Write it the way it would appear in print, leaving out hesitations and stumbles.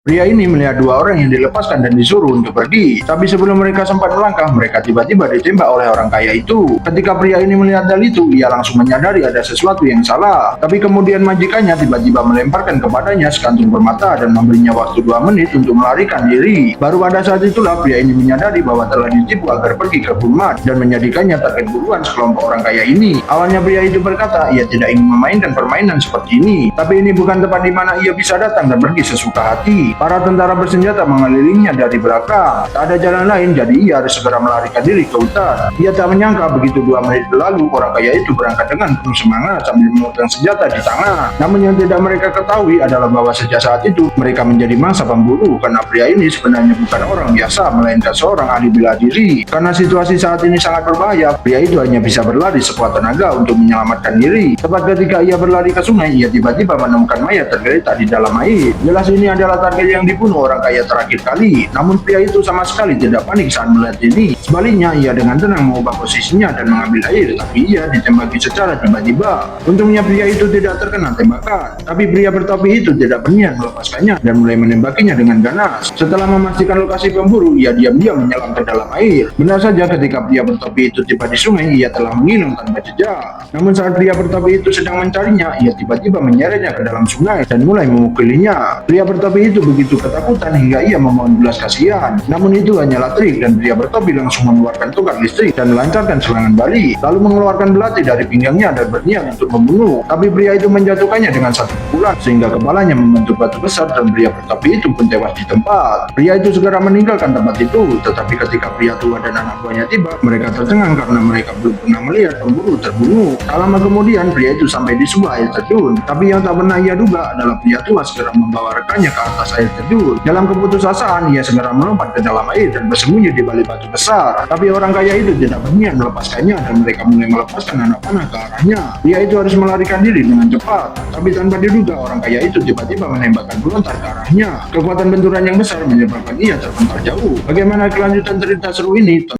Pria ini melihat dua orang yang dilepaskan dan disuruh untuk pergi. Tapi sebelum mereka sempat melangkah, mereka tiba-tiba ditembak oleh orang kaya itu. Ketika pria ini melihat hal itu, ia langsung menyadari ada sesuatu yang salah. Tapi kemudian majikannya tiba-tiba melemparkan kepadanya sekantung permata dan memberinya waktu 2 menit untuk melarikan diri. Baru pada saat itulah pria ini menyadari bahwa telah ditipu agar pergi ke Bunmat dan menjadikannya target buruan sekelompok orang kaya ini. Awalnya pria itu berkata ia tidak ingin memainkan permainan seperti ini. Tapi ini bukan tempat di mana ia bisa datang dan pergi sesuka hati. Para tentara bersenjata mengelilinginya dari belakang. Tak ada jalan lain, jadi ia harus segera melarikan diri ke hutan. Ia tak menyangka begitu 2 menit berlalu, orang kaya itu berangkat dengan penuh semangat sambil memegang senjata di tangan. Namun yang tidak mereka ketahui adalah bahwa sejak saat itu mereka menjadi mangsa pemburu karena pria ini sebenarnya bukan orang biasa, melainkan seorang ahli bela diri. Karena situasi saat ini sangat berbahaya, pria itu hanya bisa berlari sekuat tenaga untuk menyelamatkan diri. Tepat ketika ia berlari ke sungai, ia tiba-tiba menemukan mayat tergeletak di dalam air. Jelas ini adalah target yang dibunuh orang kaya terakhir kali. Namun pria itu sama sekali tidak panik saat melihat ini. Sebaliknya, ia dengan tenang mengubah posisinya dan mengambil air, tapi ia ditembaki secara tiba-tiba. Untungnya pria itu tidak terkena tembakan, tapi pria bertopi itu tidak berniat melepaskannya dan mulai menembakinya dengan ganas. Setelah memastikan lokasi pemburu, ia diam-diam menyelam ke dalam air. Benar saja, ketika pria bertopi itu tiba di sungai, ia telah menghilang tanpa jejak. Namun saat pria bertopi itu sedang mencarinya, ia tiba-tiba menyeretnya ke dalam sungai dan mulai memukulinya. Pria bertopi itu begitu ketakutan hingga ia memohon belas kasihan. Namun itu hanyalah trik dan pria bertopi langsung mengeluarkan tongkat listrik dan melancarkan serangan balik, lalu mengeluarkan belati dari pinggangnya dan berniat untuk membunuh. Tapi pria itu menjatuhkannya dengan satu pukulan sehingga kepalanya membentuk batu besar dan pria bertopi itu pun tewas di tempat. Pria itu segera meninggalkan tempat itu, tetapi ketika pria tua dan anak buahnya tiba, mereka tercengang karena mereka belum pernah melihat pemburu terbunuh. Tak lama kemudian pria itu sampai di sebuah air terjun, tapi yang tak pernah ia duga adalah pria tua segera membawa rekannya ke atas air terjun. Dalam keputusasaan, ia segera melompat ke dalam air dan bersembunyi di balik batu besar. Tapi orang kaya itu tidak berniat melepaskannya dan mereka mulai melepaskan anak panah ke arahnya. Dia itu harus melarikan diri dengan cepat, tapi tanpa diduga orang kaya itu tiba-tiba menembakkan pelontar ke arahnya. Kekuatan benturan yang besar menyebabkan ia terpental jauh. Bagaimana kelanjutan cerita seru ini?